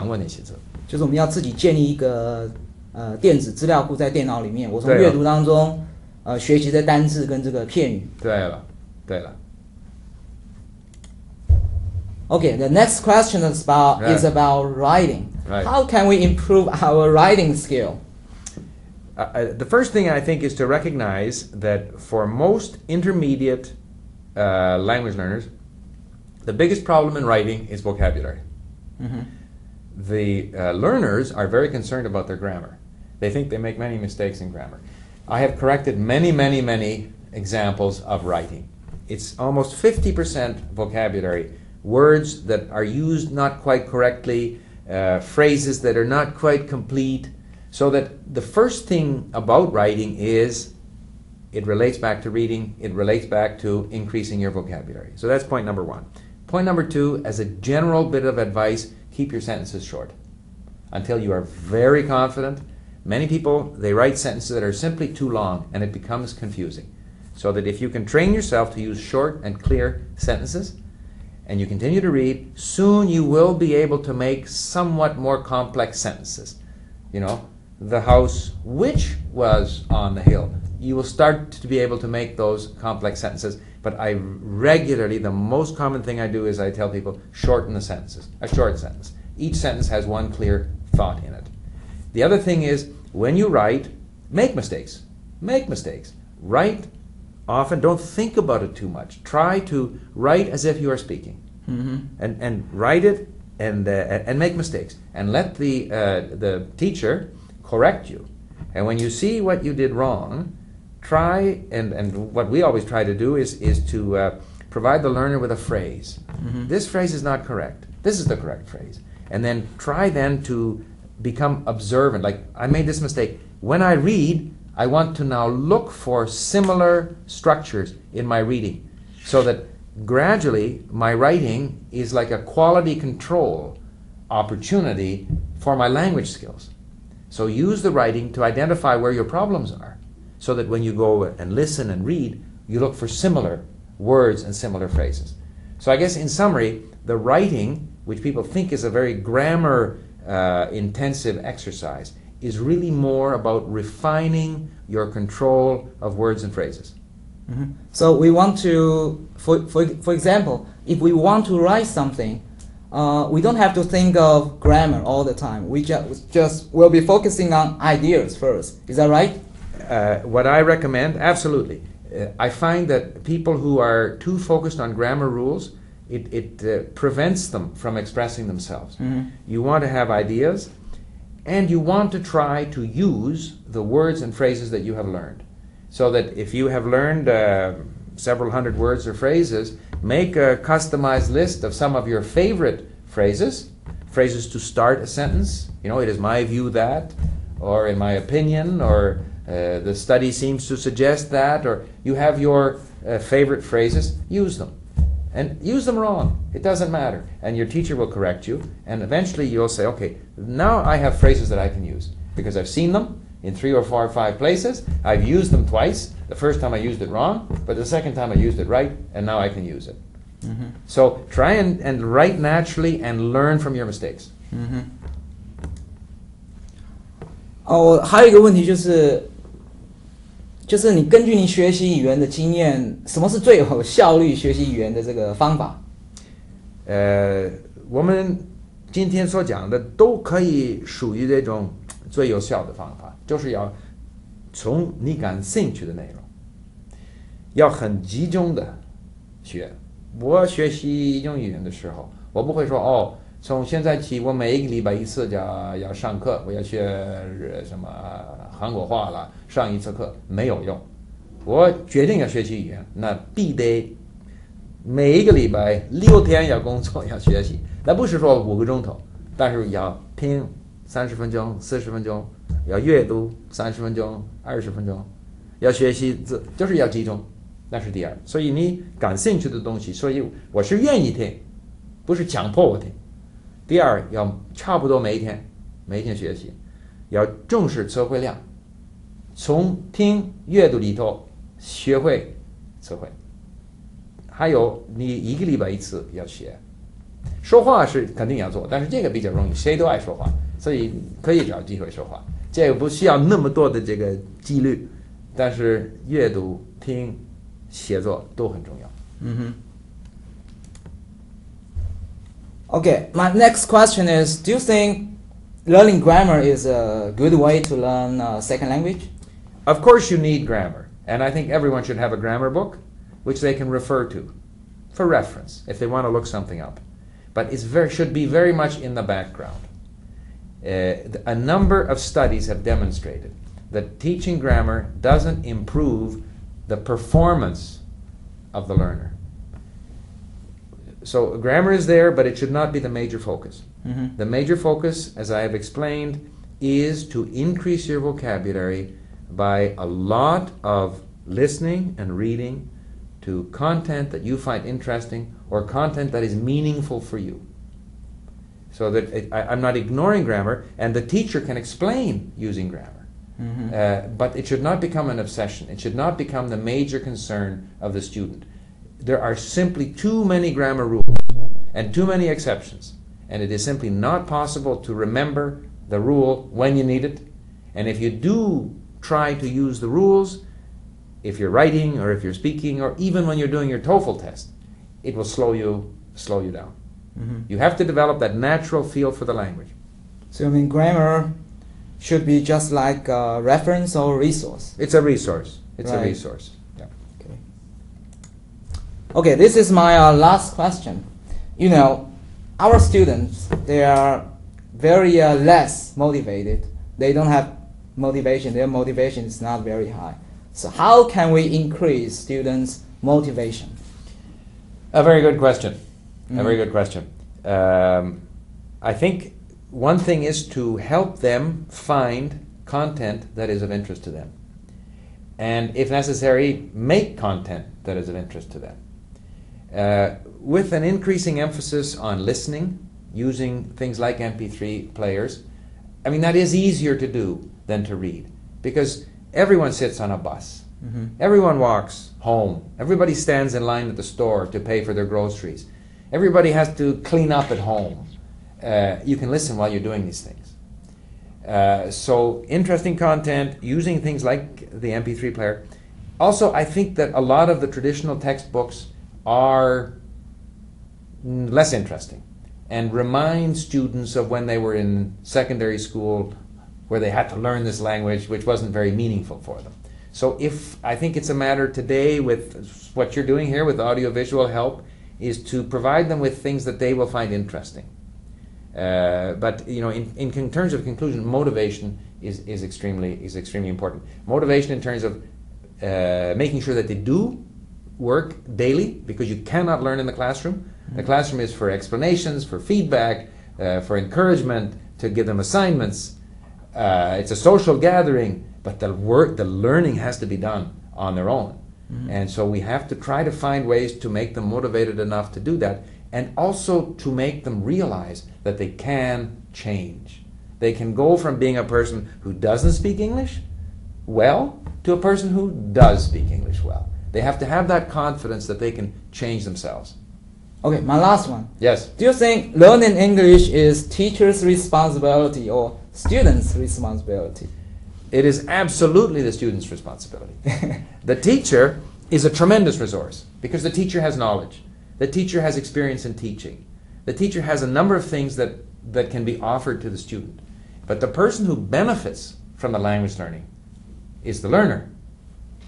长文练习册。就是我们要自己建立一个电子资料库在电脑里面，我从阅读当中学习的单字跟这个片语。对了，对了。Okay, the next question is about writing. Right. How can we improve our writing skill? The first thing I think is to recognize that for most intermediate language learners, the biggest problem in writing is vocabulary. Mm-hmm. The learners are very concerned about their grammar. They think they make many mistakes in grammar. I have corrected many, many, many examples of writing. It's almost 50% vocabulary, words that are used not quite correctly, phrases that are not quite complete, so that the first thing about writing is it relates back to reading, it relates back to increasing your vocabulary. So that's point number one. Point number two, as a general bit of advice, keep your sentences short until you are very confident. Many people, they write sentences that are simply too long and it becomes confusing. So that if you can train yourself to use short and clear sentences and you continue to read, soon you will be able to make somewhat more complex sentences. You know, the house which was on the hill. You will start to be able to make those complex sentences, but I regularly, the most common thing I do is I tell people, shorten the sentences, a short sentence. Each sentence has one clear thought in it. The other thing is, when you write, make mistakes. Make mistakes. Write often, don't think about it too much. Try to write as if you are speaking. Mm-hmm. And write it and make mistakes. And let the teacher correct you. And when you see what you did wrong, try, and what we always try to do is to provide the learner with a phrase. Mm-hmm. This phrase is not correct. This is the correct phrase. And then try then to become observant. Like, I made this mistake. When I read, I want to now look for similar structures in my reading, so that gradually my writing is like a quality control opportunity for my language skills. So use the writing to identify where your problems are, so that when you go and listen and read, you look for similar words and similar phrases. So I guess in summary, the writing, which people think is a very grammar intensive exercise, is really more about refining your control of words and phrases. Mm-hmm. So we want to, for example, if we want to write something, we don't have to think of grammar all the time. We just will be focusing on ideas first. Is that right? What I recommend, absolutely. I find that people who are too focused on grammar rules, it prevents them from expressing themselves. Mm-hmm. You want to have ideas, and you want to try to use the words and phrases that you have learned. So that if you have learned several hundred words or phrases, make a customized list of some of your favorite phrases to start a sentence. You know, it is my view that, or in my opinion, or the study seems to suggest that, or you have your favorite phrases, use them. And use them wrong. It doesn't matter. And your teacher will correct you, and eventually you'll say, okay, now I have phrases that I can use, because I've seen them in 3 or 4 or 5 places. I've used them twice. The first time I used it wrong, but the second time I used it right, and now I can use it. Mm-hmm. So try and write naturally and learn from your mistakes. Mm-hmm. 还有一个问题就是你根据你学习语言的经验，什么是最有效率学习语言的这个方法？我们今天所讲的都可以属于这种最有效的方法，就是要从你感兴趣的内容，要很集中的学。我学习英语言的时候，我不会说从现在起我每一个礼拜一次要上课，我要学什么韩国话了，上一次课没有用。我决定要学习语言，那必得每一个礼拜6天要工作要学习，那不是说5个钟头，但是要听30分钟、40分钟，要阅读30分钟、20分钟，要学习字，就是要集中。那是第二，所以你感兴趣的东西，所以我是愿意听，不是强迫我听。第二，要差不多每一天学习，要重视词汇量，从听阅读里头学会词汇。还有你1个礼拜一次要学，说话是肯定要做，但是这个比较容易，谁都爱说话，所以可以找机会说话。这个不需要那么多的这个纪律，但是阅读、听、写作都很重要。Okay, my next question is, do you think learning grammar is a good way to learn a second language? Of course you need grammar, and I think everyone should have a grammar book which they can refer to for reference if they want to look something up. But it should be very much in the background. A number of studies have demonstrated that teaching grammar doesn't improve the performance of the learner. So grammar is there, but it should not be the major focus. The major focus, as I have explained, is to increase your vocabulary by a lot of listening and reading to content that you find interesting or content that is meaningful for you. So that I'm not ignoring grammar, and the teacher can explain using grammar. But it should not become an obsession. It should not become the major concern of the student. There are simply too many grammar rules and too many exceptions, and it is simply not possible to remember the rule when you need it. And if you do try to use the rules, if you're writing or if you're speaking or even when you're doing your TOEFL test, it will slow you down. You have to develop that natural feel for the language. So you mean grammar should be just like a reference or resource? It's a resource. It's Right. a resource. Yeah. Okay, this is my last question. You know, our students, they are very less motivated. They don't have motivation. Their motivation is not very high. So how can we increase students' motivation? A very good question. A very good question. I think one thing is to help them find content that is of interest to them. And if necessary, make content that is of interest to them. With an increasing emphasis on listening, using things like MP3 players, I mean, that is easier to do than to read, because everyone sits on a bus. Everyone walks home. Everybody stands in line at the store to pay for their groceries. Everybody has to clean up at home. You can listen while you're doing these things. So interesting content, using things like the MP3 player. Also, I think that a lot of the traditional textbooks are less interesting and remind students of when they were in secondary school where they had to learn this language, which wasn't very meaningful for them. So I think it's a matter today with what you're doing here with audiovisual help is to provide them with things that they will find interesting. But you know, in terms of conclusion, motivation is extremely important. Motivation in terms of making sure that they do work daily, because you cannot learn in the classroom. The classroom is for explanations, for feedback, for encouragement, to give them assignments. It's a social gathering, but the learning has to be done on their own. And so we have to try to find ways to make them motivated enough to do that, and also to make them realize that they can change. They can go from being a person who doesn't speak English well to a person who does speak English well. They have to have that confidence that they can change themselves. Okay, my last one. Yes. Do you think learning English is teachers' responsibility or students' responsibility? It is absolutely the student's responsibility. The teacher is a tremendous resource because the teacher has knowledge. The teacher has experience in teaching. The teacher has a number of things that can be offered to the student. But the person who benefits from the language learning is the learner.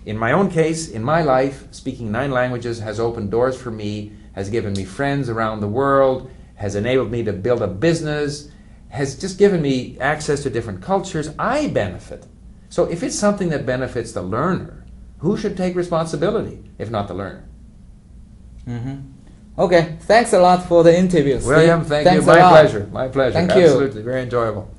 In my own case, in my life, speaking 9 languages has opened doors for me, has given me friends around the world, has enabled me to build a business, has just given me access to different cultures. I benefit. So if it's something that benefits the learner, who should take responsibility if not the learner? Okay, thanks a lot for the interview. William, thank you. Thanks a My lot. pleasure. My pleasure. Thank you. Absolutely. Very enjoyable.